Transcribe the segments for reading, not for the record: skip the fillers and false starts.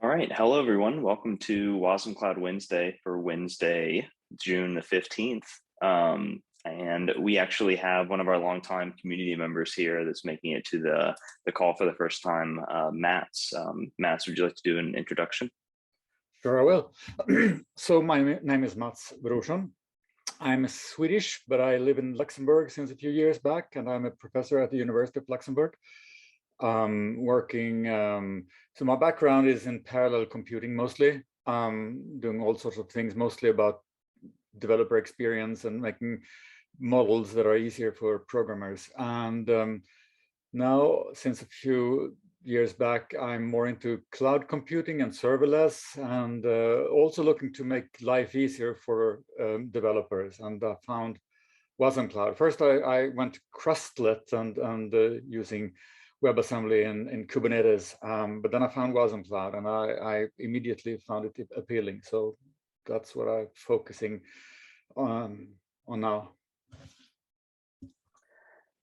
All right. Hello, everyone. Welcome to wasmCloud Wednesday for Wednesday, June the 15th. And we actually have one of our longtime community members here that's making it to the call for the first time, Mats. Mats, would you like to do an introduction? Sure, I will. So my name is Mats Brorsson. I'm Swedish, but I live in Luxembourg since a few years back, and I'm a professor at the University of Luxembourg. So my background is in parallel computing mostly, doing all sorts of things, mostly about developer experience and making models that are easier for programmers. And now, since a few years back, I'm more into cloud computing and serverless, and also looking to make life easier for developers. And I found wasmCloud. First, I went to Crustlet and using WebAssembly in Kubernetes, but then I found wasmCloud, and I immediately found it appealing. So that's what I'm focusing on now.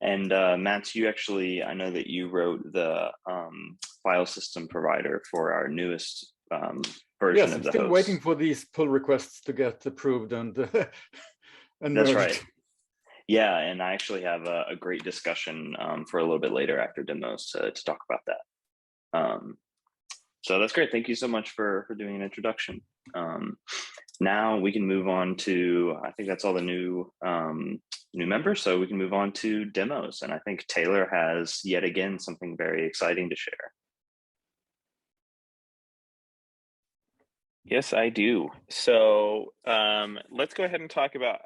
And Mats, I know that you wrote the file system provider for our newest version Yes, of I'm the still host. waiting for these pull requests to get approved and and That's merged. right. Yeah, and I actually have a great discussion for a little bit later after demos to talk about that. So that's great. Thank you so much for doing an introduction. Now we can move on to, I think that's all the new members, so we can move on to demos. And I think Taylor has yet again something very exciting to share. Yes, I do. So let's go ahead and talk about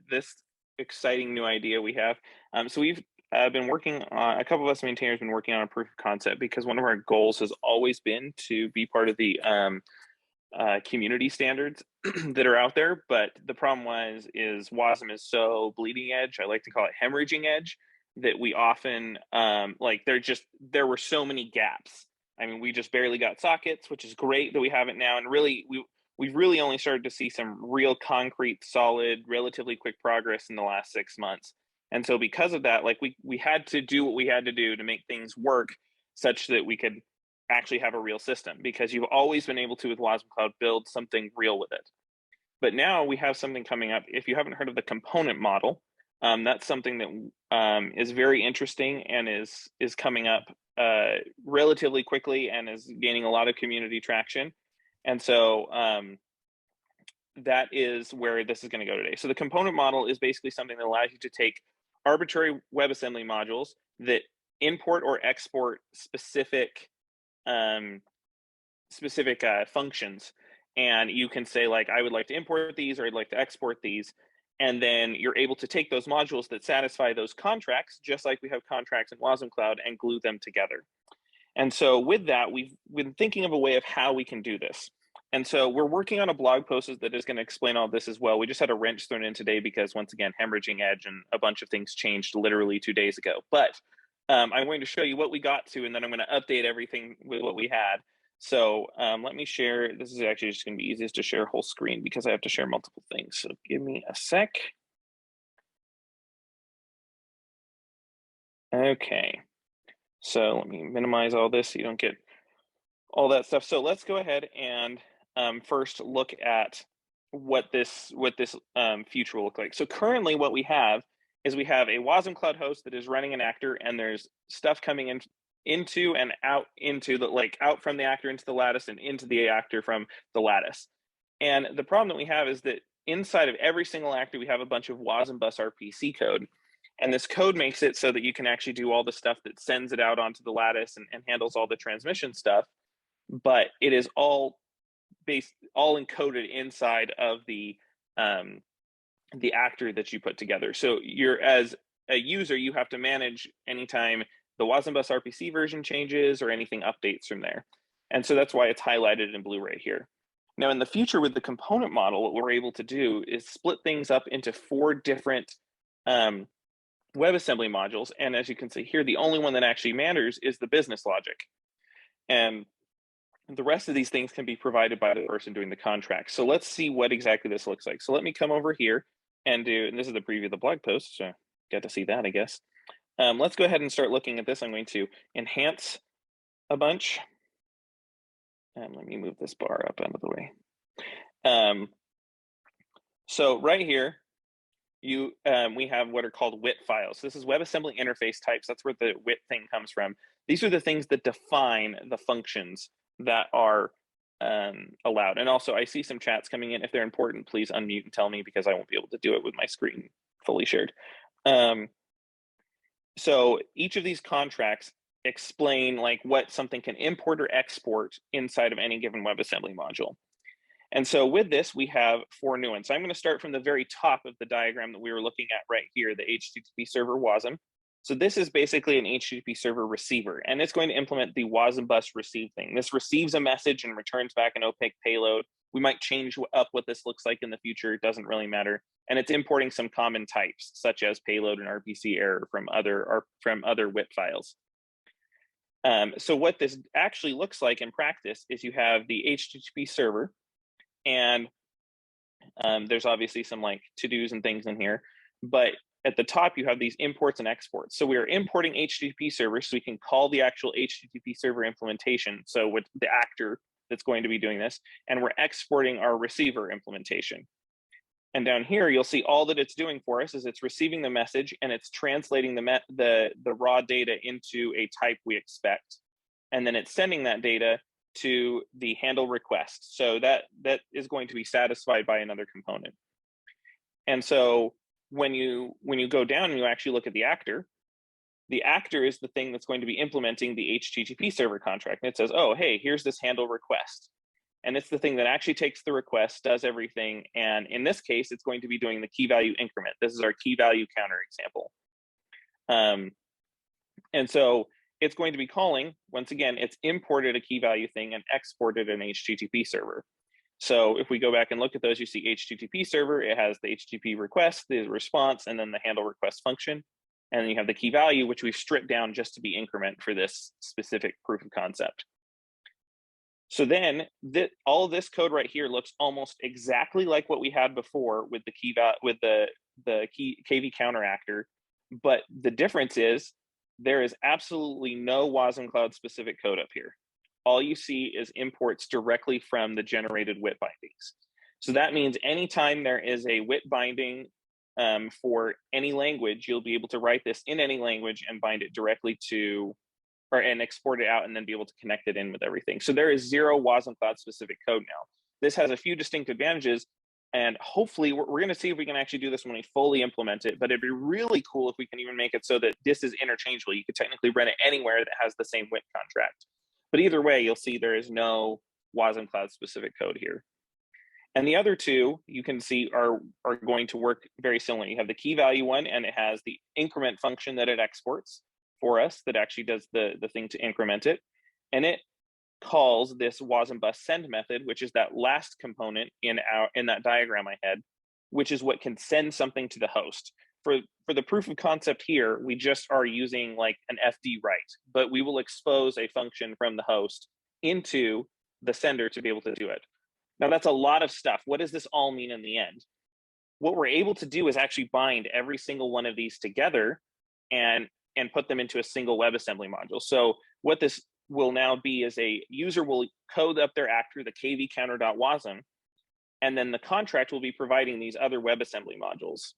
this exciting new idea we have. So we've been working on, a couple of us maintainers have been working on a proof of concept because one of our goals has always been to be part of the community standards that are out there. But the problem is Wasm is so bleeding edge. I like to call it hemorrhaging edge, that we often there were so many gaps. I mean, we just barely got sockets, which is great that we have it now. And really, we've really only started to see some real concrete, solid, relatively quick progress in the last 6 months. And so because of that, like we had to do what we had to do to make things work such that we could actually have a real system, because you've always been able to, with wasmCloud, build something real with it. But now we have something coming up. If you haven't heard of the component model, that's something that is very interesting and is coming up relatively quickly and is gaining a lot of community traction. And so that is where this is going to go today. So the component model is basically something that allows you to take arbitrary WebAssembly modules that import or export specific functions, and you can say, like, I would like to import these, or I'd like to export these, and then you're able to take those modules that satisfy those contracts, just like we have contracts in wasmCloud, and glue them together. And so with that, we've been thinking of a way of how we can do this. And so we're working on a blog post that is going to explain all this as well. We just had a wrench thrown in today because, once again, hemorrhaging edge and a bunch of things changed literally 2 days ago. But I'm going to show you what we got to, and then I'm going to update everything with what we had. So let me share. This is actually just going to be easiest to share whole screen because I have to share multiple things. So give me a sec. Okay. So let me minimize all this so you don't get all that stuff. So let's go ahead and first look at what this future will look like. So currently what we have is we have a wasmCloud host that is running an actor, and there's stuff coming in into and out into the, like, out from the actor into the lattice and into the actor from the lattice. And the problem that we have is that inside of every single actor, we have a bunch of Wasm bus RPC code. And this code makes it so that you can actually do all the stuff that sends it out onto the lattice and handles all the transmission stuff. But it is all encoded inside of the actor that you put together. So you're, as a user, you have to manage anytime the Wasm bus RPC version changes or anything updates from there. And so that's why it's highlighted in blue right here. Now, in the future, with the component model, what we're able to do is split things up into 4 different WebAssembly modules. And as you can see here, the only one that actually matters is the business logic. And the rest of these things can be provided by the person doing the contract. So let's see what exactly this looks like. So let me come over here and this is the preview of the blog post, so get to see that, I guess. Let's go ahead and start looking at this. I'm going to enhance a bunch. let me move this bar up out of the way. So right here, we have what are called WIT files. This is WebAssembly interface types. That's where the WIT thing comes from. These are the things that define the functions that are allowed. And also, I see some chats coming in. If they're important, please unmute and tell me, because I won't be able to do it with my screen fully shared. So each of these contracts explain like what something can import or export inside of any given WebAssembly module. And so with this, we have 4 new ones. So I'm going to start from the very top of the diagram that we were looking at right here, the HTTP server Wasm. So this is basically an HTTP server receiver, and it's going to implement the Wasm bus receive thing. This receives a message and returns back an opaque payload. We might change up what this looks like in the future. It doesn't really matter. And it's importing some common types, such as payload and RPC error from other WIT files. So what this actually looks like in practice is you have the HTTP server, and there's obviously some like to-dos and things in here, but at the top you have these imports and exports. So we are importing HTTP servers, so we can call the actual HTTP server implementation, so with the actor that's going to be doing this, and we're exporting our receiver implementation. And down here, you'll see all that it's doing for us is it's receiving the message and it's translating the raw data into a type we expect. And then it's sending that data to the handle request. So that is going to be satisfied by another component. And so when you go down and you actually look at the actor is the thing that's going to be implementing the HTTP server contract. And it says, oh, hey, here's this handle request. And it's the thing that actually takes the request, does everything. And in this case, it's going to be doing the key value increment. This is our key value counter example. And so it's going to be calling, once again, it's imported a key value thing and exported an HTTP server. So if we go back and look at those, you see HTTP server, it has the HTTP request, the response, and then the handle request function. And then you have the key value, which we've stripped down just to be increment for this specific proof of concept. So then all of this code right here looks almost exactly like what we had before with the KV counter actor, but the difference is there is absolutely no wasmCloud specific code up here. All you see is imports directly from the generated WIT bindings. So that means anytime there is a WIT binding for any language, you'll be able to write this in any language and bind it directly to, and export it out and then be able to connect it in with everything. So there is zero wasmCloud specific code now. This has a few distinct advantages, and hopefully we're going to see if we can actually do this when we fully implement it, but it'd be really cool if we can even make it so that this is interchangeable. You could technically run it anywhere that has the same WIT contract. But either way, you'll see there is no wasmCloud specific code here. And the other two you can see are going to work very similar. You have the key value one, and it has the increment function that it exports for us that actually does the thing to increment it. And it calls this Wasm bus send method, which is that last component in that diagram I had, which is what can send something to the host. For the proof of concept here, we just are using like an FD write, but we will expose a function from the host into the sender to be able to do it. Now that's a lot of stuff. What does this all mean in the end? What we're able to do is actually bind every single one of these together and put them into a single WebAssembly module. So what this will now be is a user will code up their actor, the kv counter.wasm, and then the contract will be providing these other WebAssembly modules.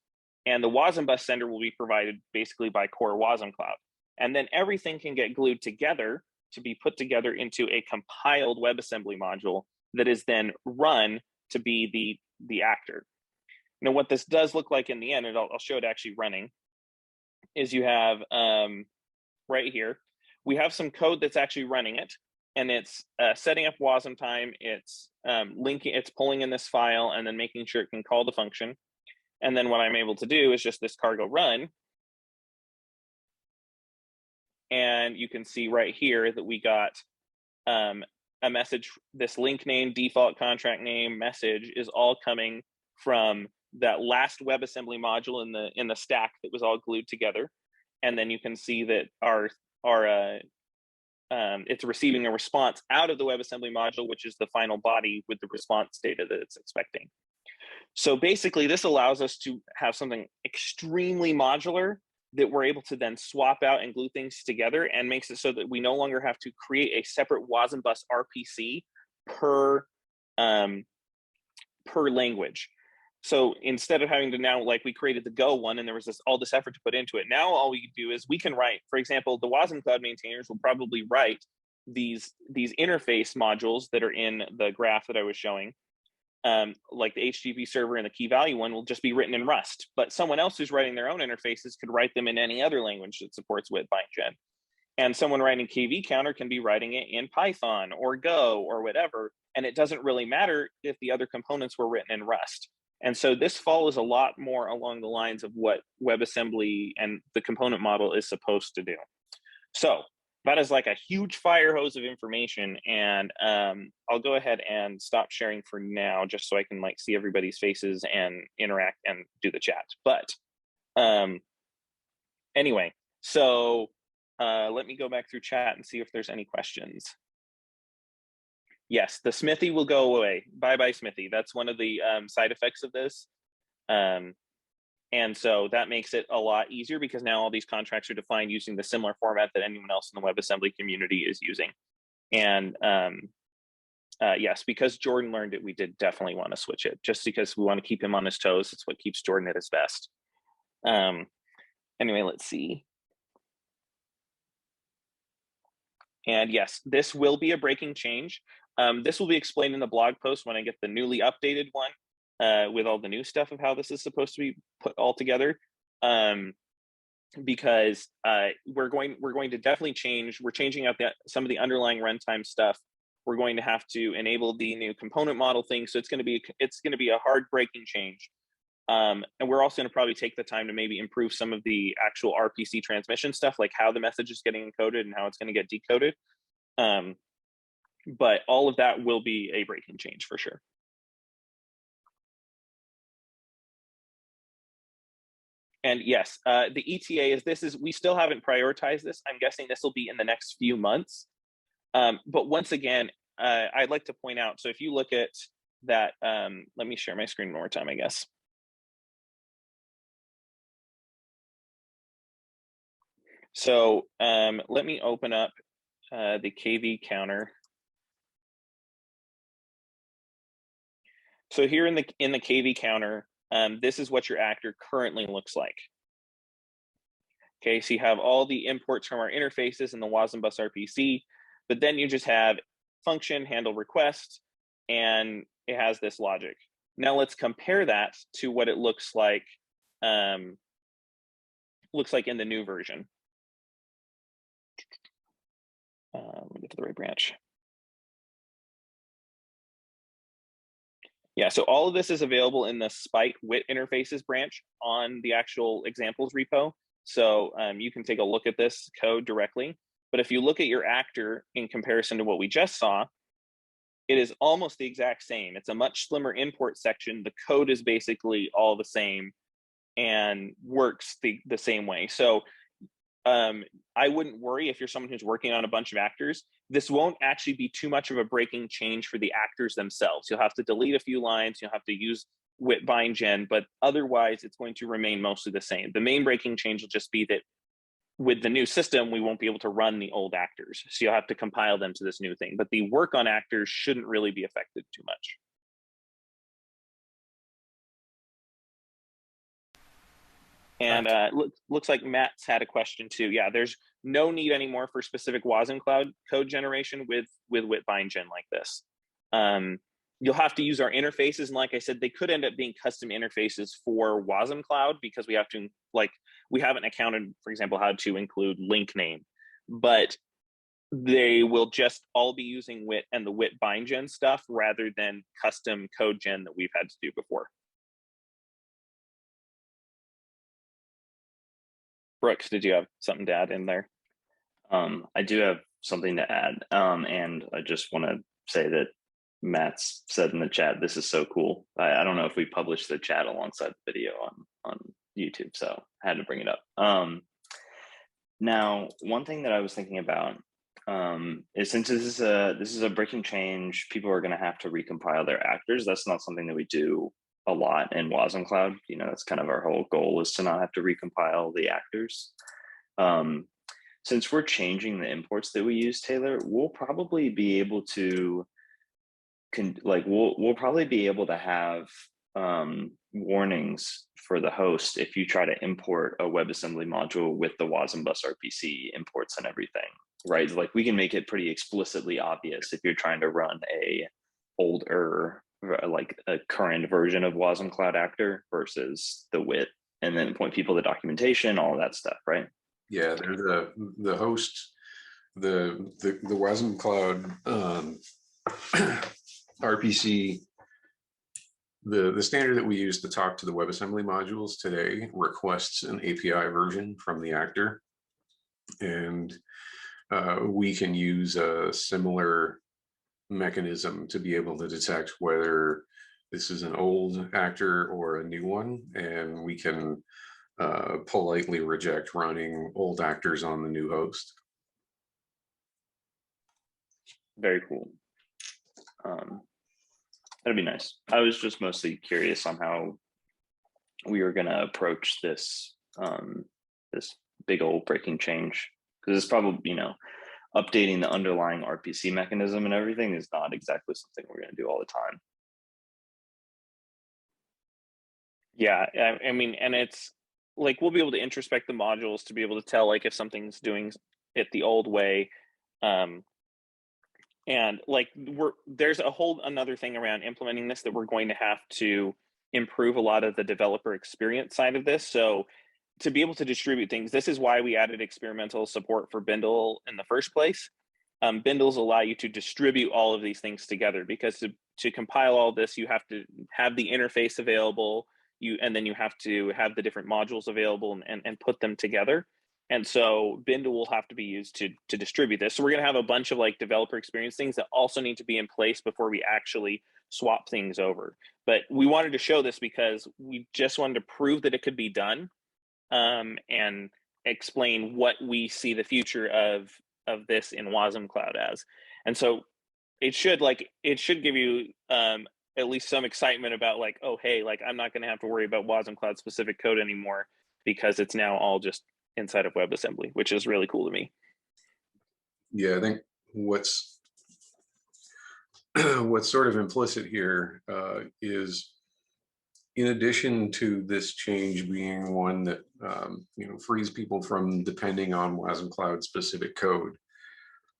And the Wasm bus sender will be provided basically by core wasmCloud. And then everything can get glued together to be put together into a compiled WebAssembly module that is then run to be the actor. Now, what this does look like in the end, and I'll show it actually running, is you have right here, we have some code that's actually running it, and it's setting up Wasm time, it's linking, it's pulling in this file and then making sure it can call the function. And then what I'm able to do is just this cargo run. And you can see right here that we got a message, this link name, default contract name, message is all coming from that last WebAssembly module in the stack that was all glued together. And then you can see that it's receiving a response out of the WebAssembly module, which is the final body with the response data that it's expecting. So basically, this allows us to have something extremely modular that we're able to then swap out and glue things together, and makes it so that we no longer have to create a separate Wasm bus RPC per language. So instead of having to now, like we created the Go one and there was all this effort to put into it, now all we do is we can write, for example, the wasmCloud maintainers will probably write these interface modules that are in the graph that I was showing. Like the HTTP server and the key value one will just be written in Rust, but someone else who's writing their own interfaces could write them in any other language that supports WIT bindgen. And someone writing KV counter can be writing it in Python or Go or whatever. And it doesn't really matter if the other components were written in Rust. And so this follows a lot more along the lines of what WebAssembly and the component model is supposed to do. So that is like a huge fire hose of information. And I'll go ahead and stop sharing for now, just so I can like see everybody's faces and interact and do the chat. But anyway, so let me go back through chat and see if there's any questions. Yes, the Smithy will go away. Bye-bye, Smithy. That's one of the side effects of this. And so that makes it a lot easier because now all these contracts are defined using the similar format that anyone else in the WebAssembly community is using. And yes, because Jordan learned it, we did definitely want to switch it just because we want to keep him on his toes. It's what keeps Jordan at his best. Anyway, let's see. And yes, this will be a breaking change. This will be explained in the blog post when I get the newly updated one with all the new stuff of how this is supposed to be put all together. Because we're going to definitely change. We're changing out some of the underlying runtime stuff. We're going to have to enable the new component model thing. So it's going to be a hard breaking change. And we're also going to probably take the time to maybe improve some of the actual RPC transmission stuff, like how the message is getting encoded and how it's going to get decoded. But all of that will be a breaking change for sure. And yes, the ETA we still haven't prioritized this. I'm guessing this will be in the next few months. But once again, I'd like to point out, so if you look at that, let me share my screen one more time, I guess. So let me open up the KV counter. So here in the KV counter, this is what your actor currently looks like. Okay, so you have all the imports from our interfaces in the Wasm bus RPC, but then you just have function handle request, and it has this logic. Now let's compare that to what it looks like in the new version. Let me get to the right branch. Yeah, so all of this is available in the Spike WIT interfaces branch on the actual examples repo. So you can take a look at this code directly. But if you look at your actor in comparison to what we just saw, it is almost the exact same. It's a much slimmer import section. The code is basically all the same and works the same way. So I wouldn't worry if you're someone who's working on a bunch of actors. This won't actually be too much of a breaking change for the actors themselves. You'll have to delete a few lines, you'll have to use WIT bindgen, but otherwise it's going to remain mostly the same. The main breaking change will just be that with the new system, we won't be able to run the old actors. So you'll have to compile them to this new thing, but the work on actors shouldn't really be affected too much. And looks like Matt's had a question too. Yeah, there's no need anymore for specific wasmCloud code generation with WIT bindgen like this. You'll have to use our interfaces, and like I said, they could end up being custom interfaces for wasmCloud because we haven't accounted, for example, how to include link name, but they will just all be using WIT and the WIT bindgen stuff rather than custom code gen that we've had to do before. Brooks, did you have something to add in there? I do have something to add, and I just want to say that Matt's said in the chat, this is so cool. I don't know if we published the chat alongside the video on YouTube, so I had to bring it up. Now, one thing that I was thinking about is since this is a breaking change, people are going to have to recompile their actors. That's not something that we do a lot in wasmCloud. You know, that's kind of our whole goal, is to not have to recompile the actors. Since we're changing the imports that we use, Taylor, we'll probably be able to we'll probably be able to have warnings for the host if you try to import a WebAssembly module with the Wasm bus RPC imports and everything, right? Like we can make it pretty explicitly obvious if you're trying to run a older, like a current version of wasmCloud actor versus the WIT, and then point people to documentation, all that stuff, right? Yeah, they're the host, the wasmCloud RPC. The standard that we use to talk to the WebAssembly modules today requests an API version from the actor, and we can use a similar mechanism to be able to detect whether this is an old actor or a new one, and we can politely reject running old actors on the new host. Very cool. That'd be nice. I was just mostly curious on how we were going to approach this this big old breaking change, because it's probably, you know, updating the underlying RPC mechanism and everything is not exactly something we're going to do all the time. Yeah, I mean, and it's like we'll be able to introspect the modules to be able to tell like if something's doing it the old way. And like there's a whole another thing around implementing this that we're going to have to improve a lot of the developer experience side of this. So to be able to distribute things, this is why we added experimental support for Bindle in the first place. Bindles allow you to distribute all of these things together, because to compile all this, you have to have the interface available, and then you have to have the different modules available and put them together. And so Bindle will have to be used to distribute this. So we're going to have a bunch of like developer experience things that also need to be in place before we actually swap things over. But we wanted to show this because we just wanted to prove that it could be done, and explain what we see the future of this in wasmCloud as. And so it should give you at least some excitement about like, oh, hey, like I'm not going to have to worry about wasmCloud specific code anymore, because it's now all just inside of WebAssembly, which is really cool to me. Yeah, I think what's sort of implicit here is, in addition to this change being one that you know, frees people from depending on wasmCloud specific code,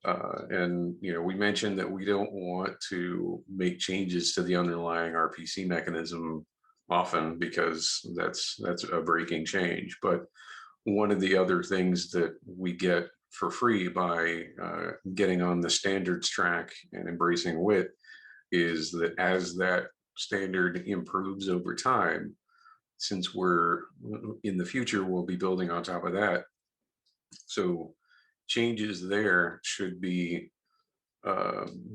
and you know, we mentioned that we don't want to make changes to the underlying RPC mechanism often, because that's a breaking change. But one of the other things that we get for free by getting on the standards track and embracing WIT is that as that standard improves over time, since we're in the future, we'll be building on top of that. So changes there should be,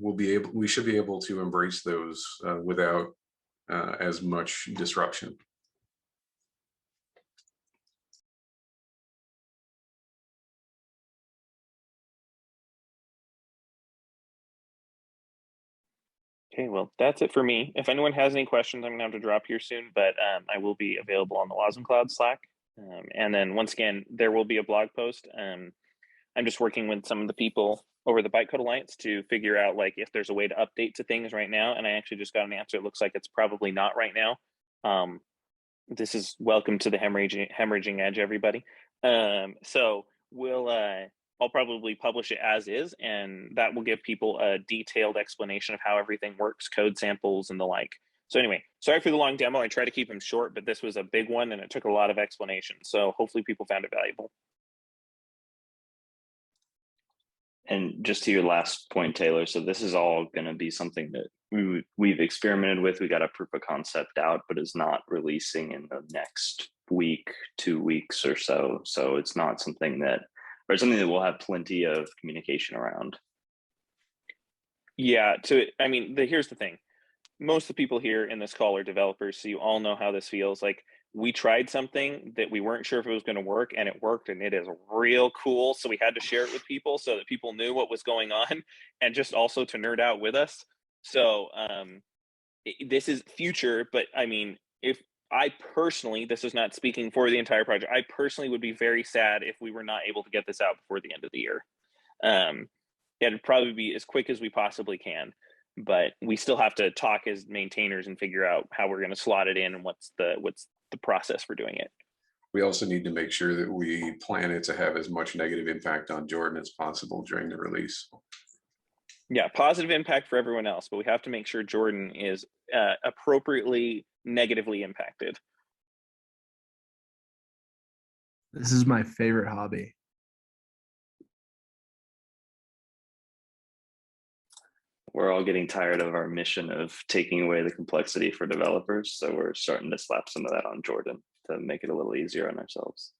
we should be able to embrace those without as much disruption. Okay, well, that's it for me. If anyone has any questions, I'm gonna have to drop here soon, but I will be available on the wasmCloud Slack. And then once again, there will be a blog post. I'm just working with some of the people over the Bytecode Alliance to figure out like if there's a way to update to things right now. And I actually just got an answer. It looks like it's probably not right now. This is welcome to the hemorrhaging edge, everybody. So I'll probably publish it as is, and that will give people a detailed explanation of how everything works, code samples and the like. So anyway, sorry for the long demo. I tried to keep them short, but this was a big one and it took a lot of explanation. So hopefully people found it valuable. And just to your last point, Taylor, so this is all going to be something that we've experimented with. We got a proof of concept out, but is not releasing in the next week, 2 weeks or so. So it's not something that, or something that we'll have plenty of communication around. Yeah, I mean, here's the thing. Most of the people here in this call are developers, so you all know how this feels. Like, we tried something that we weren't sure if it was going to work, and it worked, and it is real cool. So we had to share it with people so that people knew what was going on, and just also to nerd out with us. So this is future, but I mean, if I personally, this is not speaking for the entire project, I personally would be very sad if we were not able to get this out before the end of the year. It'd probably be as quick as we possibly can. but we still have to talk as maintainers and figure out how we're going to slot it in and what's the process for doing it. We also need to make sure that we plan it to have as much negative impact on Jordan as possible during the release. Yeah, positive impact for everyone else, but we have to make sure Jordan is appropriately negatively impacted. This is my favorite hobby. We're all getting tired of our mission of taking away the complexity for developers. So we're starting to slap some of that on Jordan to make it a little easier on ourselves.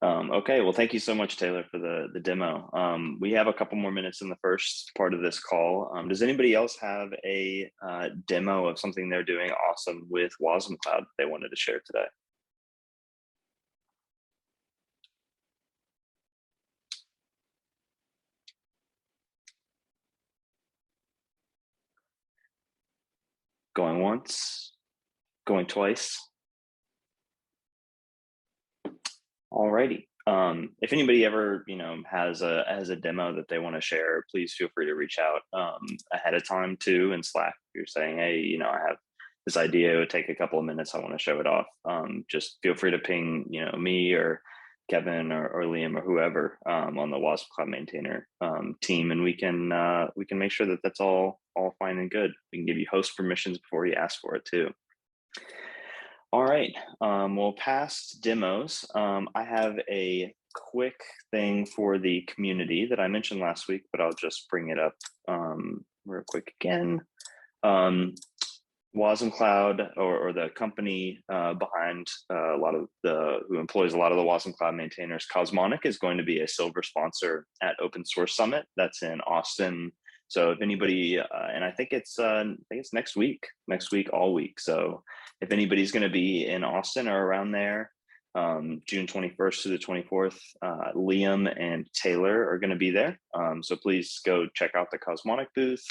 Okay, well, thank you so much, Taylor, for the demo. We have a couple more minutes in the first part of this call. Does anybody else have a demo of something they're doing awesome with wasmCloud that they wanted to share today? Going once, going twice. Alrighty. If anybody ever, has a demo that they want to share, please feel free to reach out ahead of time too in Slack. If you're saying, hey, I have this idea, it would take a couple of minutes, I want to show it off. Just feel free to ping, me or Kevin or Liam or whoever on the wasmCloud maintainer team, and we can make sure that that's all fine and good. We can give you host permissions before you ask for it too. All right, well, past demos, I have a quick thing for the community that I mentioned last week, but I'll just bring it up real quick again. wasmCloud, or the company behind who employs a lot of the wasmCloud maintainers, Cosmonic, is going to be a silver sponsor at Open Source Summit. That's in Austin. So if anybody, and I think it's next week all week. So if anybody's going to be in Austin or around there, June 21st to the 24th, Liam and Taylor are going to be there. So please go check out the Cosmonic booth,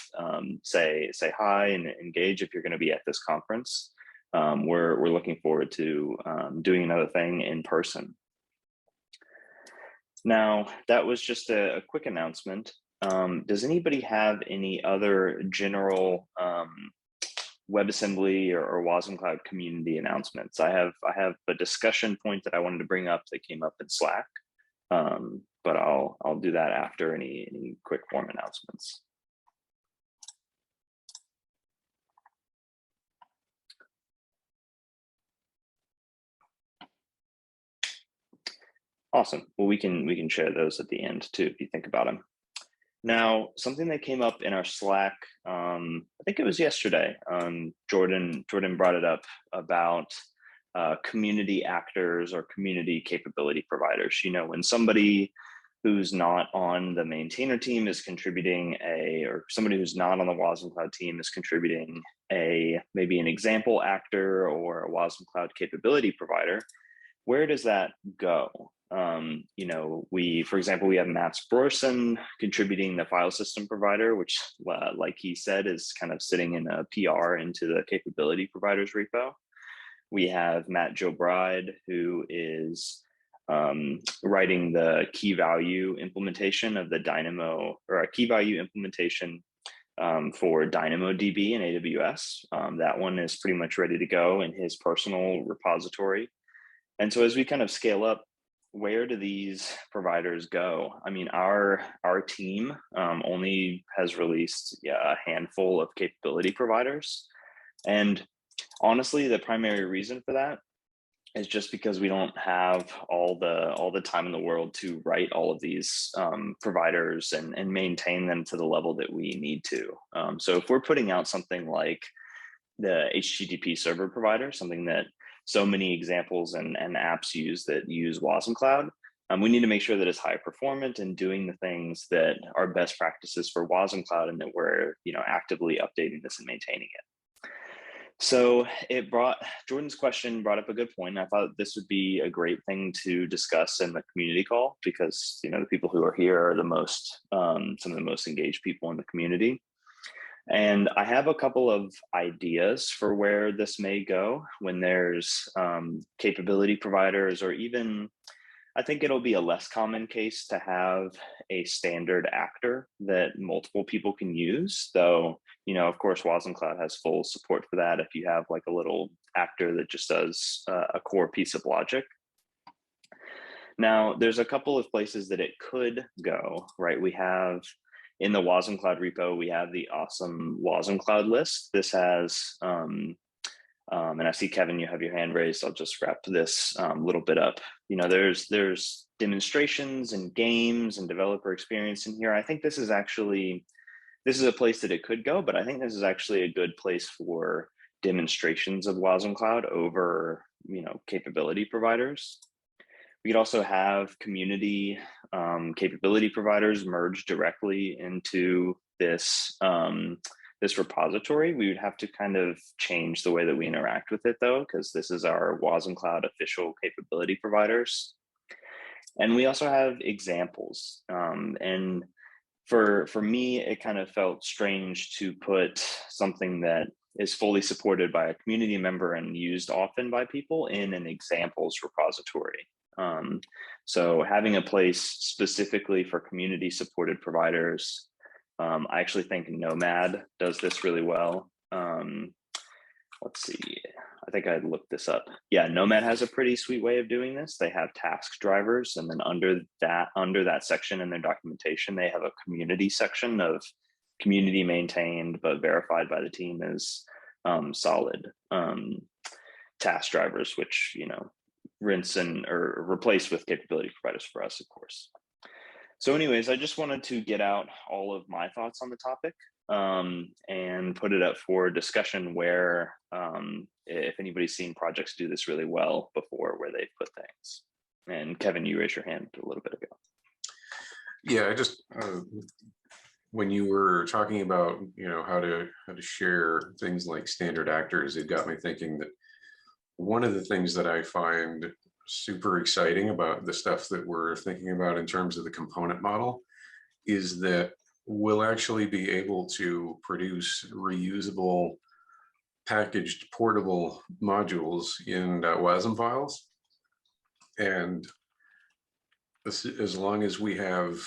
say hi and engage if you're going to be at this conference. We're looking forward to doing another thing in person. Now, that was just a quick announcement. Does anybody have any other general WebAssembly or wasmCloud community announcements? I have a discussion point that I wanted to bring up that came up in Slack, but I'll do that after any quick form announcements. Awesome. Well, we can share those at the end too, if you think about them. Now, something that came up in our Slack, I think it was yesterday, Jordan brought it up about community actors or community capability providers. When somebody who's not on the maintainer team is contributing or somebody who's not on the wasmCloud team is contributing maybe an example actor or a wasmCloud capability provider, where does that go? For example, we have Mats Brorson contributing the file system provider, which, like he said, is kind of sitting in a PR into the capability providers repo. We have Matt Joe Bride, who is writing the key value implementation of the Dynamo, or a key value implementation for DynamoDB in AWS. That one is pretty much ready to go in his personal repository. And so as we kind of scale up, where do these providers go? I mean, our team only has released a handful of capability providers. And honestly, the primary reason for that is just because we don't have all the time in the world to write all of these providers and maintain them to the level that we need to. So if we're putting out something like the HTTP server provider, something that so many examples and apps use wasmCloud, we need to make sure that it's high performant and doing the things that are best practices for wasmCloud, and that we're actively updating this and maintaining it. So Jordan's question brought up a good point. I thought this would be a great thing to discuss in the community call, because the people who are here are some of the most engaged people in the community. And I have a couple of ideas for where this may go when there's capability providers, or even I think it'll be a less common case to have a standard actor that multiple people can use, though, of course, wasmCloud has full support for that if you have like a little actor that just does a core piece of logic. Now, there's a couple of places that it could go, right? We have in the wasmCloud repo, we have the awesome wasmCloud list. This has, and I see, Kevin, you have your hand raised. I'll just wrap this little bit up. There's demonstrations and games and developer experience in here. I think this is a place that it could go, but I think this is actually a good place for demonstrations of wasmCloud over, capability providers. We could also have community capability providers merge directly into this this repository. We would have to kind of change the way that we interact with it, though, because this is our wasmCloud official capability providers. And we also have examples. And for me, it kind of felt strange to put something that is fully supported by a community member and used often by people in an examples repository. So having a place specifically for community supported providers, I actually think Nomad does this really well. Let's see, I think I looked this up. Yeah, Nomad has a pretty sweet way of doing this. They have task drivers, and then under that section in their documentation, they have a community section of community maintained but verified by the team as solid task drivers, which rinse or replace with capability providers for us, of course. So anyways, I just wanted to get out all of my thoughts on the topic and put it up for discussion where if anybody's seen projects do this really well before, where they've put things. And Kevin, you raised your hand a little bit ago. Yeah, I just when you were talking about how to share things like standard actors, it got me thinking that one of the things that I find super exciting about the stuff that we're thinking about in terms of the component model is that we'll actually be able to produce reusable packaged portable modules in Wasm files. And as long as we have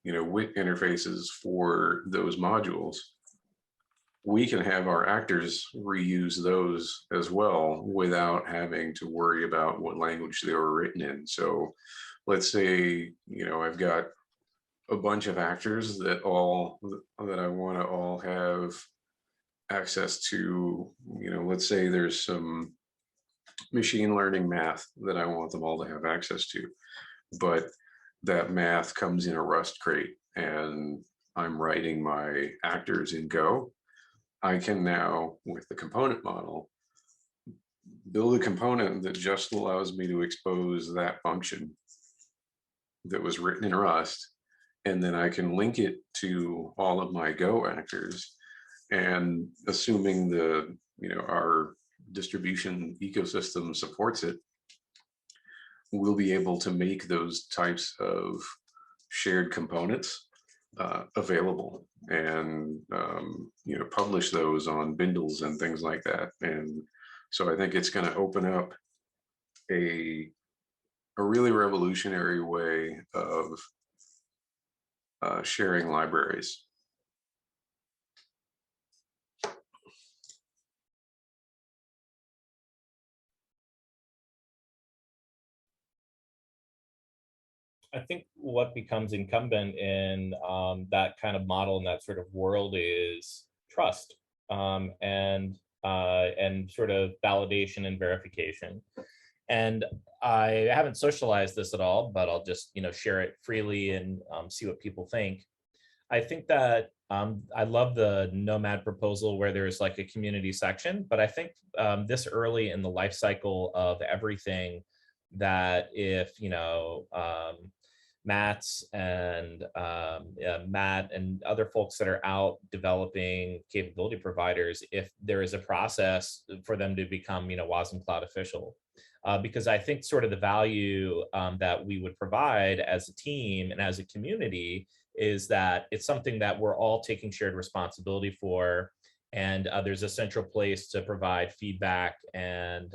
WIT interfaces for those modules, we can have our actors reuse those as well without having to worry about what language they were written in. So let's say, I've got a bunch of actors that I want to all have access to, let's say there's some machine learning math that I want them all to have access to, but that math comes in a Rust crate and I'm writing my actors in Go. I can now, with the component model, build a component that just allows me to expose that function that was written in Rust, and then I can link it to all of my Go actors. And assuming our distribution ecosystem supports it, we'll be able to make those types of shared components available and publish those on bindles and things like that. And so I think it's going to open up a really revolutionary way of sharing libraries. I think what becomes incumbent in that kind of model and that sort of world is trust and sort of validation and verification. And I haven't socialized this at all, but I'll just share it freely and see what people think. I think that I love the Nomad proposal where there's like a community section, but I think this early in the life cycle of everything, that if Matt and other folks that are out developing capability providers, if there is a process for them to become wasmCloud official, because I think sort of the value that we would provide as a team and as a community is that it's something that we're all taking shared responsibility for, and there's a central place to provide feedback and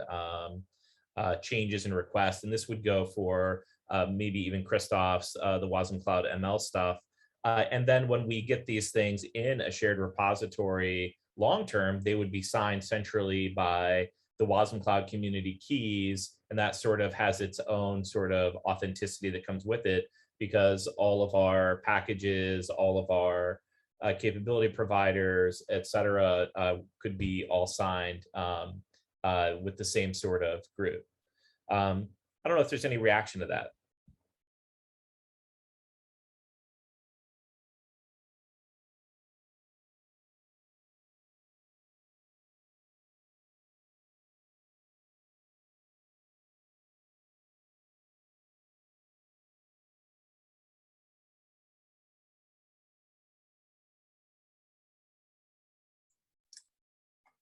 changes and requests. And this would go for maybe even Christoph's, the wasmCloud ML stuff. And then when we get these things in a shared repository long-term, they would be signed centrally by the wasmCloud community keys. And that sort of has its own sort of authenticity that comes with it, because all of our packages, all of our capability providers, et cetera, could be all signed with the same sort of group. I don't know if there's any reaction to that.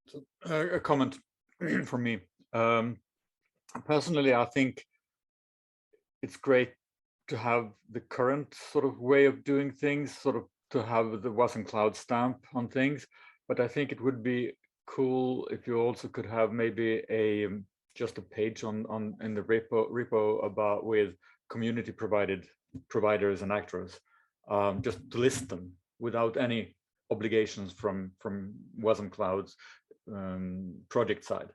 So, a comment from me. Personally, I think it's great to have the current sort of way of doing things, sort of to have the wasmCloud stamp on things. But I think it would be cool if you also could have maybe a just a page on in the repo about with community providers and actors, just to list them without any obligations from wasmCloud's project side.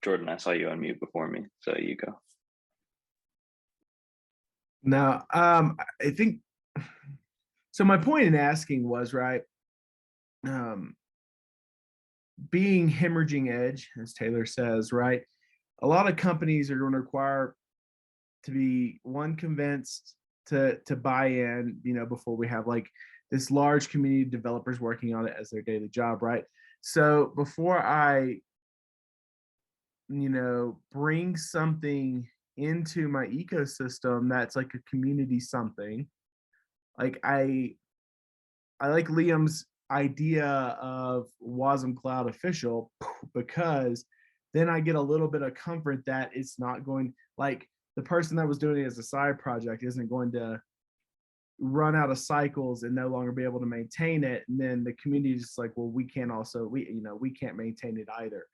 Jordan, I saw you on mute before me, so you go. No, I think so. My point in asking was, right, being hemorrhaging edge, as Taylor says, right, a lot of companies are going to require to be convinced to buy in, before we have like this large community of developers working on it as their daily job, right? So before I bring something into my ecosystem that's like a community something, like I like Liam's idea of wasmCloud official, because then I get a little bit of comfort that it's not going, like the person that was doing it as a side project isn't going to run out of cycles and no longer be able to maintain it. And then the community is just like, well, we can't maintain it either.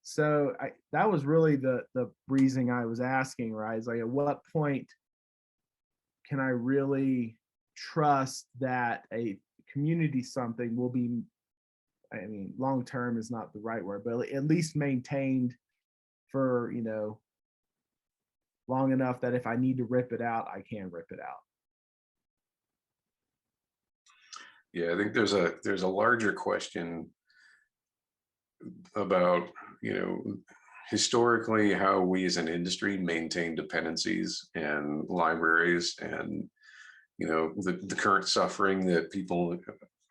So that was really the reason I was asking, right? Is like, at what point can I really trust that a community something will be, I mean, long-term is not the right word, but at least maintained for, long enough that if I need to rip it out, I can rip it out. Yeah, I think there's a larger question about, historically how we as an industry maintain dependencies and libraries, and the current suffering that people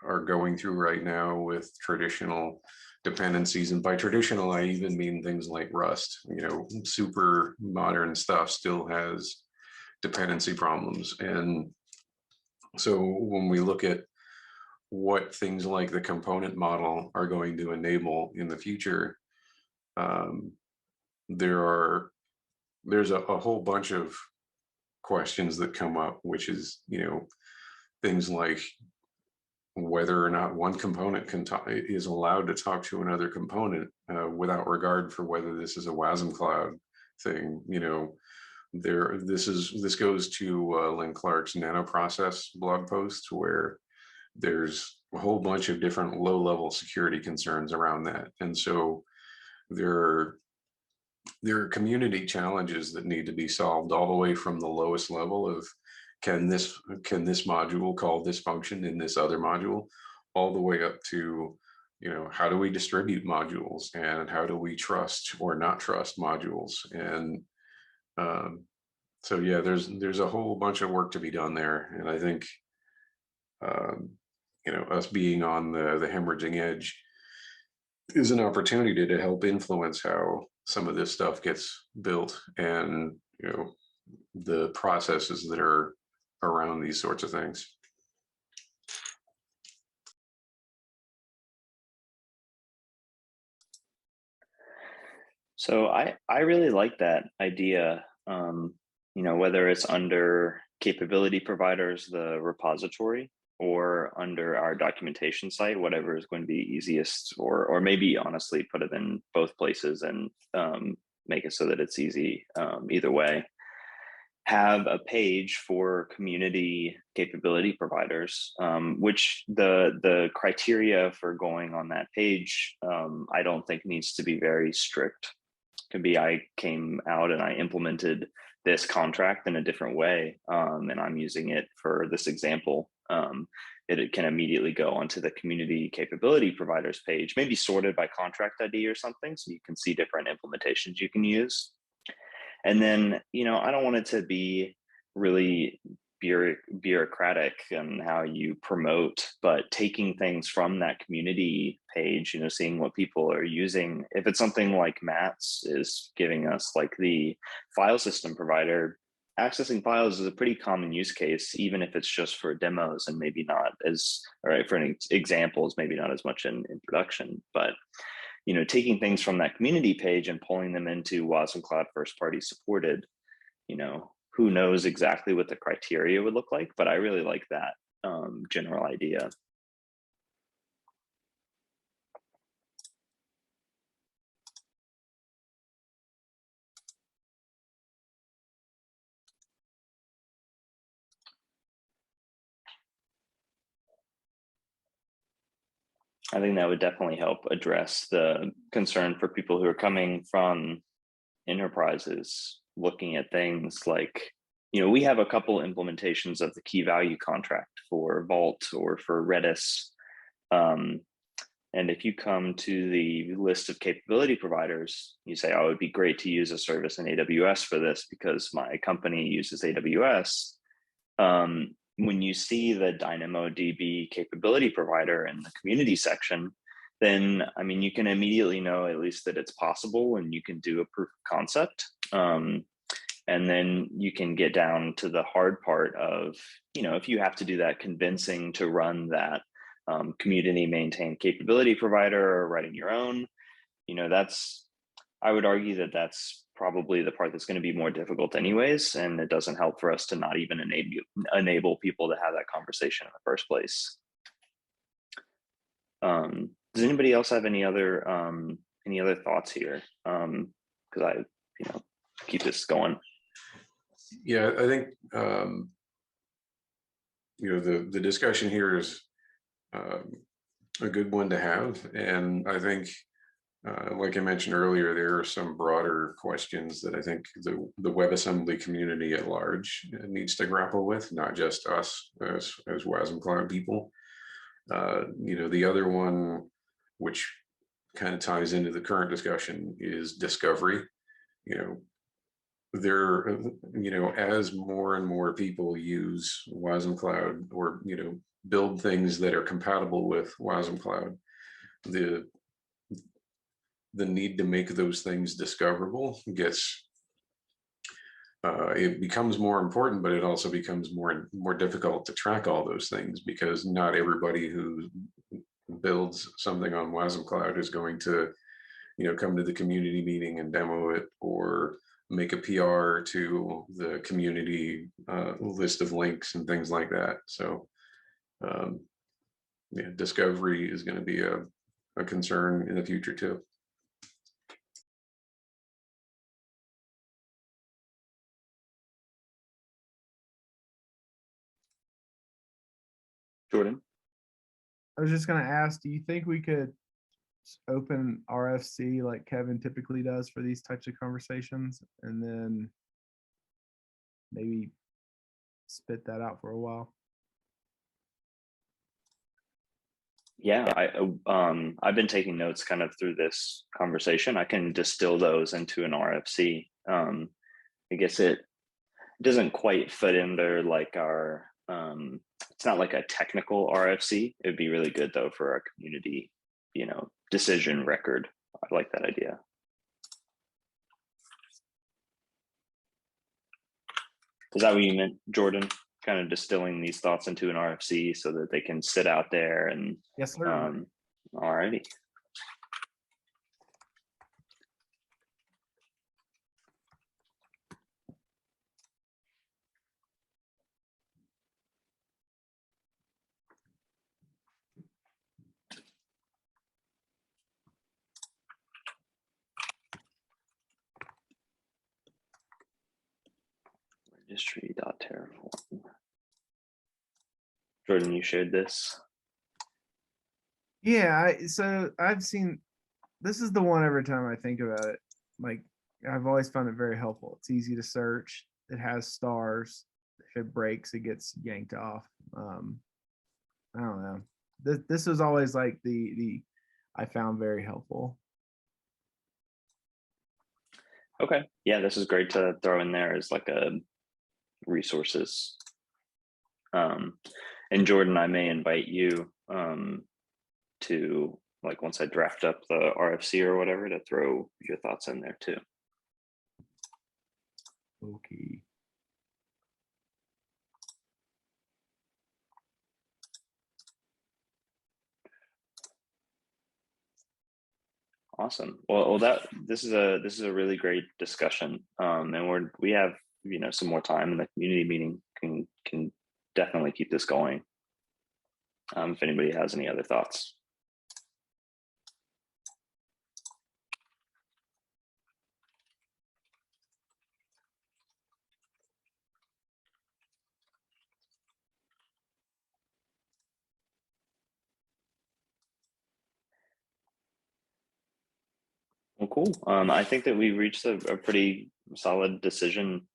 are going through right now with traditional dependencies. And by traditional, I even mean things like Rust. Super modern stuff still has dependency problems. And so when we look at what things like the component model are going to enable in the future, there's a whole bunch of questions that come up, which is, things like whether or not one component is allowed to talk to another component without regard for whether this is a wasmCloud thing. This goes to Lynn Clark's nanoprocess blog post, where there's a whole bunch of different low-level security concerns around that. And so there are community challenges that need to be solved, all the way from the lowest level of can this module call this function in this other module, all the way up to, how do we distribute modules, and how do we trust or not trust modules? And so yeah, there's a whole bunch of work to be done there. And I think us being on the hemorrhaging edge is an opportunity to help influence how some of this stuff gets built, and the processes that are around these sorts of things. So I really like that idea, whether it's under capability providers, the repository, or under our documentation site, whatever is going to be easiest, or maybe honestly put it in both places and make it so that it's easy either way. Have a page for community capability providers, which the criteria for going on that page, I don't think needs to be very strict. It could be I came out and I implemented this contract in a different way, and I'm using it for this example. It can immediately go onto the community capability providers page, maybe sorted by contract ID or something, so you can see different implementations you can use. And then, you know, I don't want it to be really bureaucratic in how you promote, but taking things from that community page, you know, seeing what people are using. If it's something like Matt's is giving us, like the file system provider, accessing files is a pretty common use case, even if it's just for demos and maybe not as, all right, for an examples, maybe not as much in production, but you know, taking things from that community page and pulling them into wasmCloud first party supported, you know, who knows exactly what the criteria would look like, but I really like that general idea. I think that would definitely help address the concern for people who are coming from enterprises, looking at things like, you know, we have a couple implementations of the key value contract for Vault or for Redis. And if you come to the list of capability providers, you say, oh, it'd be great to use a service in AWS for this because my company uses AWS. When you see the DynamoDB capability provider in the community section, then, I mean, you can immediately know at least that it's possible and you can do a proof of concept. And then you can get down to the hard part of, you know, if you have to do that convincing to run that community maintained capability provider or writing your own, you know, that's, I would argue that that's probably the part that's going to be more difficult anyways, and it doesn't help for us to not even enable people to have that conversation in the first place. Does anybody else have any other thoughts here? Because I, you know, keep this going. Yeah, I think you know, the discussion here is a good one to have, and I think like I mentioned earlier, there are some broader questions that I think the WebAssembly community at large needs to grapple with, not just us as wasmCloud people. You know, the other one, which kind of ties into the current discussion, is discovery. You know, there, you know, as more and more people use wasmCloud or, you know, build things that are compatible with wasmCloud, the need to make those things discoverable gets it becomes more important, but it also becomes more difficult to track all those things, because not everybody who builds something on wasmCloud is going to, you know, come to the community meeting and demo it or make a PR to the community list of links and things like that. So yeah, discovery is going to be a concern in the future too. Jordan? I was just going to ask, do you think we could open RFC like Kevin typically does for these types of conversations, and then maybe spit that out for a while? Yeah, I've been taking notes kind of through this conversation. I can distill those into an RFC. I guess it doesn't quite fit under like our, it's not like a technical RFC. It'd be really good though for our community, you know, decision record. I like that idea. Is that what you meant, Jordan? Kind of distilling these thoughts into an RFC so that they can sit out there and. Yes, sir. All righty. Registry.terraform. Jordan, you shared this. Yeah, so I've seen, this is the one every time I think about it. Like, I've always found it very helpful. It's easy to search. It has stars. If it breaks, it gets yanked off. I don't know. This was always like the I found very helpful. Okay, yeah, this is great to throw in there as like a resources. And Jordan, I may invite you to, like, once I draft up the RFC or whatever, to throw your thoughts in there too. Okay. Awesome. Well, this is a really great discussion, and we have, you know, some more time, and the community meeting can definitely keep this going. If anybody has any other thoughts. Well, cool. I think that we reached a pretty solid decision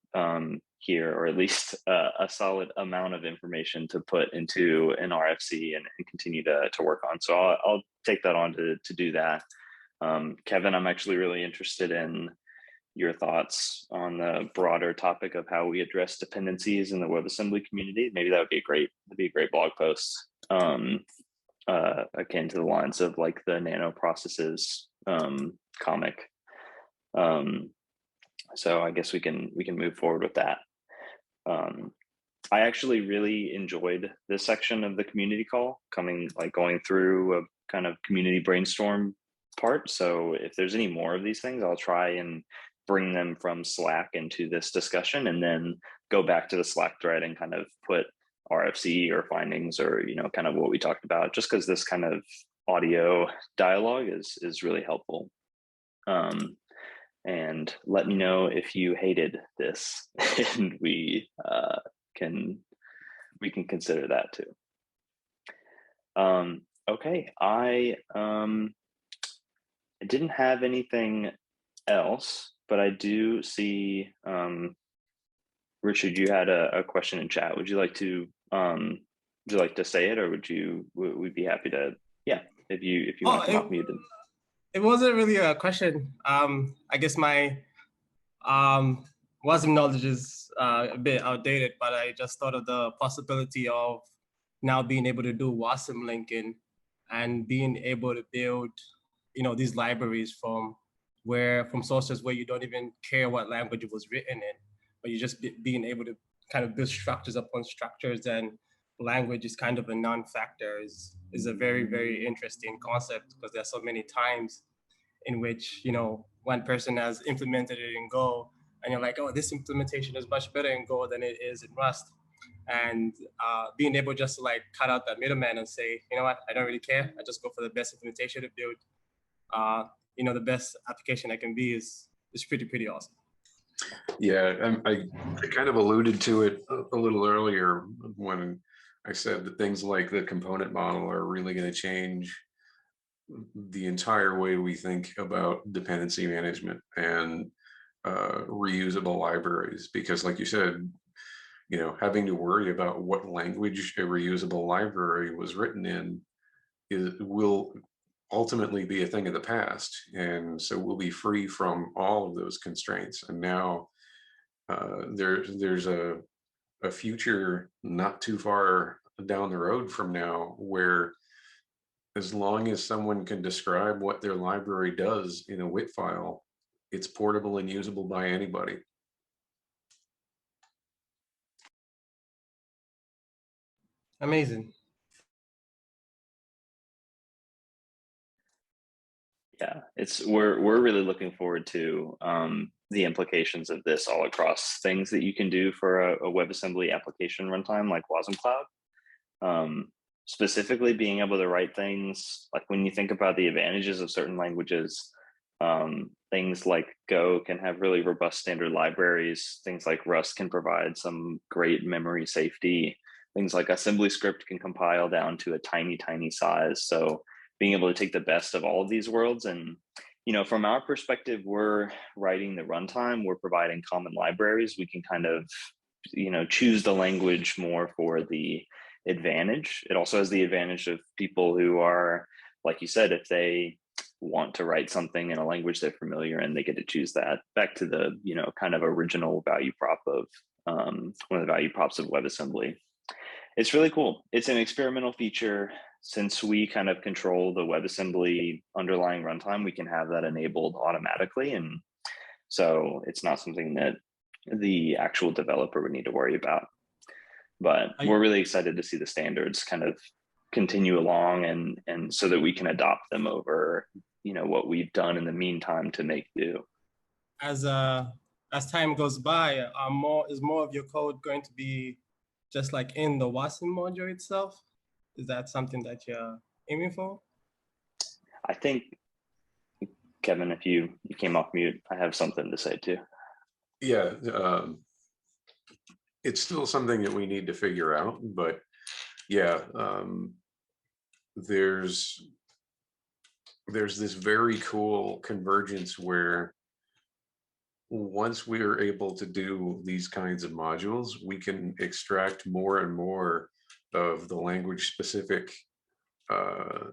here, or at least a solid amount of information to put into an RFC and continue to work on. So I'll take that on to do that. Kevin, I'm actually really interested in your thoughts on the broader topic of how we address dependencies in the WebAssembly community. Maybe that'd be a great blog post, akin to the lines of like the nano processes comic. So I guess we can move forward with that. I actually really enjoyed this section of the community call, going through a kind of community brainstorm part. So if there's any more of these things, I'll try and bring them from Slack into this discussion, and then go back to the Slack thread and kind of put RFC or findings, or, you know, kind of what we talked about, just because this kind of audio dialogue is really helpful. And let me know if you hated this, and we can consider that too. Okay, I didn't have anything else, but I do see Richard, you had a question in chat. Would you like to say it, or would we be happy to? Yeah, if you want to come off mute. It wasn't really a question. I guess my Wasm knowledge is a bit outdated, but I just thought of the possibility of now being able to do Wasm linking and being able to build, you know, these libraries from sources where you don't even care what language it was written in, but you just being able to kind of build structures upon structures, and language is kind of a non-factor is a very, very interesting concept, because there's so many times in which, you know, one person has implemented it in Go, and you're like, oh, this implementation is much better in Go than it is in Rust. And being able just to like cut out that middleman and say, you know what, I don't really care. I just go for the best implementation to build, you know, the best application I can be is pretty awesome. Yeah, I kind of alluded to it a little earlier when I said that things like the component model are really going to change the entire way we think about dependency management and reusable libraries. Because like you said, you know, having to worry about what language a reusable library was written in will ultimately be a thing of the past. And so we'll be free from all of those constraints. And now there's a future not too far down the road from now where, as long as someone can describe what their library does in a WIT file, it's portable and usable by anybody. Amazing. Yeah, we're really looking forward to the implications of this all across things that you can do for a WebAssembly application runtime like wasmCloud. Specifically being able to write things like, when you think about the advantages of certain languages, things like Go can have really robust standard libraries. Things like Rust can provide some great memory safety. Things like AssemblyScript can compile down to a tiny, tiny size. So being able to take the best of all of these worlds, and from our perspective, we're writing the runtime, we're providing common libraries. We can kind of choose the language more for the advantage. It also has the advantage of people who are, like you said, if they want to write something in a language they're familiar in, they get to choose that. Back to the kind of original value prop of one of the value props of WebAssembly. It's really cool. It's an experimental feature. Since we kind of control the WebAssembly underlying runtime, we can have that enabled automatically, and so it's not something that the actual developer would need to worry about. But we're really excited to see the standards kind of continue along, and so that we can adopt them over what we've done in the meantime to make do. As time goes by, is more of your code going to be just like in the Wasm module itself? Is that something that you're aiming for? I think, Kevin, if you came off mute, I have something to say too. Yeah, it's still something that we need to figure out, but yeah, there's this very cool convergence where once we are able to do these kinds of modules, we can extract more and more of the language specific post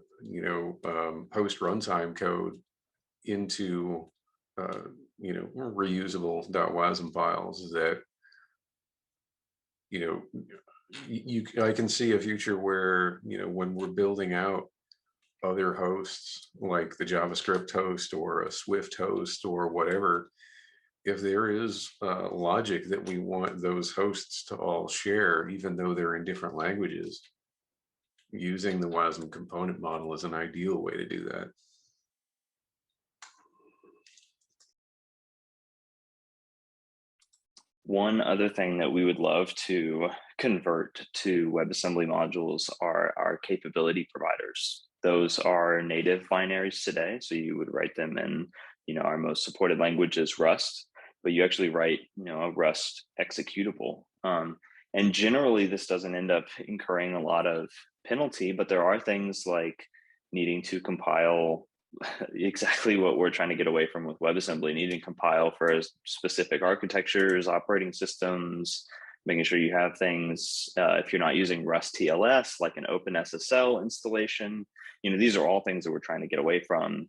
runtime code into reusable .wasm files that I can see a future where when we're building out other hosts like the JavaScript host or a Swift host or whatever, if there is logic that we want those hosts to all share, even though they're in different languages, using the Wasm component model is an ideal way to do that. One other thing that we would love to convert to WebAssembly modules are our capability providers. Those are native binaries today, so you would write them in, our most supported language is Rust, but you actually write, a Rust executable. And generally, this doesn't end up incurring a lot of penalty, but there are things like needing to compile exactly what we're trying to get away from with WebAssembly, needing to compile for specific architectures, operating systems, making sure you have things, if you're not using Rust TLS, like an OpenSSL installation, these are all things that we're trying to get away from.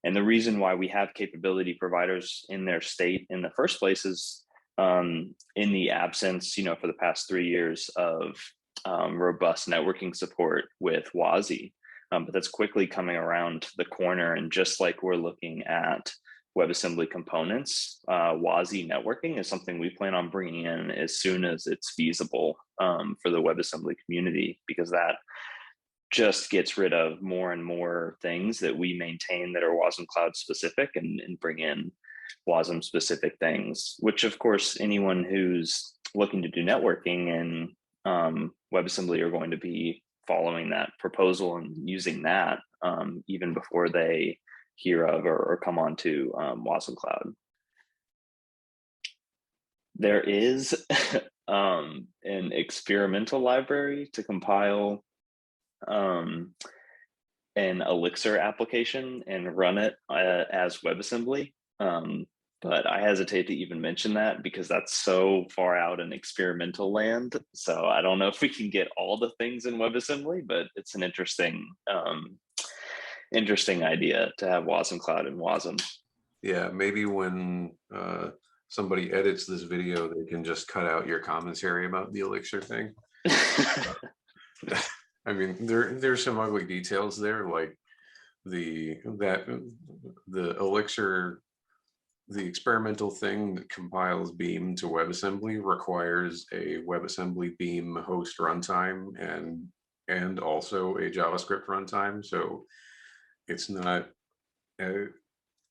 And the reason why we have capability providers in their state in the first place is in the absence, for the past 3 years of robust networking support with WASI. But that's quickly coming around the corner. And just like we're looking at WebAssembly components, WASI networking is something we plan on bringing in as soon as it's feasible for the WebAssembly community, because that just gets rid of more and more things that we maintain that are wasmCloud specific and bring in Wasm specific things, which of course anyone who's looking to do networking and WebAssembly are going to be following that proposal and using that even before they hear of or come onto wasmCloud. There is an experimental library to compile an Elixir application and run it as WebAssembly. But I hesitate to even mention that because that's so far out in experimental land. So I don't know if we can get all the things in WebAssembly, but it's an interesting idea to have wasmCloud and Wasm. Yeah, maybe when somebody edits this video, they can just cut out your commentary about the Elixir thing. I mean, there's some ugly details there, like the Elixir. The experimental thing that compiles Beam to WebAssembly requires a WebAssembly Beam host runtime and also a JavaScript runtime. So it's not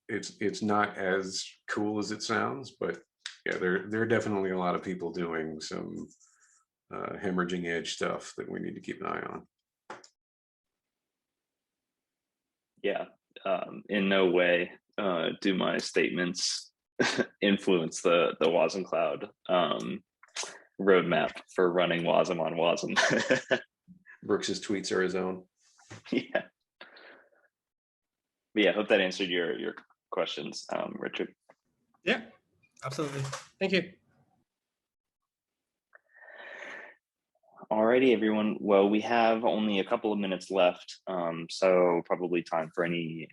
it's not as cool as it sounds, but yeah, there are definitely a lot of people doing some hemorrhaging edge stuff that we need to keep an eye on. Yeah, in no way do my statements influence the wasmCloud roadmap for running Wasm on Wasm. Brooks's tweets are his own. Yeah. But yeah, I hope that answered your questions, Richard. Yeah, absolutely. Thank you. Alrighty, everyone. Well, we have only a couple of minutes left, so probably time for any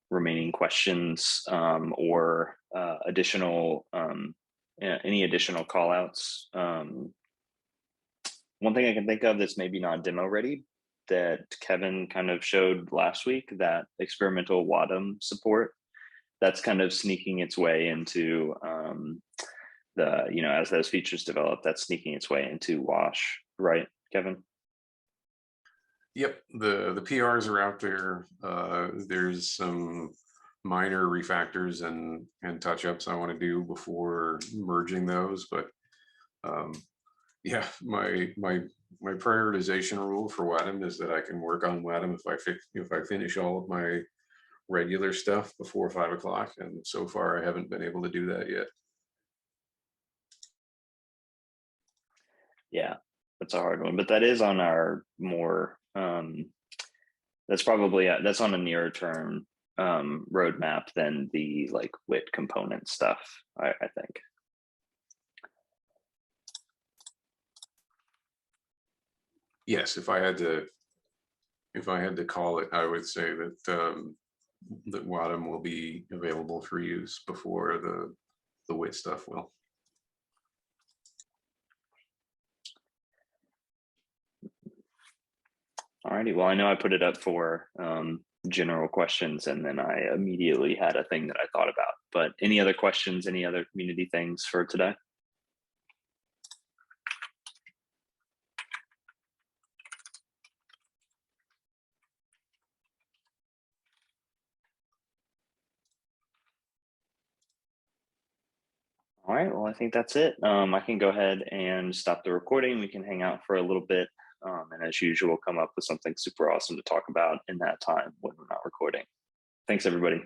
remaining questions or additional any additional call outs. One thing I can think of that's maybe not demo ready that Kevin kind of showed last week, that experimental Wasm support, that's kind of sneaking its way into the, as those features develop, that's sneaking its way into Wash, right, Kevin? Yep, the PRs are out there. There's some minor refactors and touch-ups I want to do before merging those, but yeah, my prioritization rule for Wasm is that I can work on Wasm if I finish all of my regular stuff before 5 o'clock, and so far I haven't been able to do that yet. Yeah, that's a hard one, but that is on our more that's probably that's on a nearer term roadmap than the like WIT component stuff, I think. Yes, if I had to call it, I would say that that Wasm will be available for use before the WIT stuff will. Alrighty, well, I know I put it up for general questions, and then I immediately had a thing that I thought about. But any other questions, any other community things for today? All right, well, I think that's it. I can go ahead and stop the recording. We can hang out for a little bit. And as usual, come up with something super awesome to talk about in that time when we're not recording. Thanks, everybody.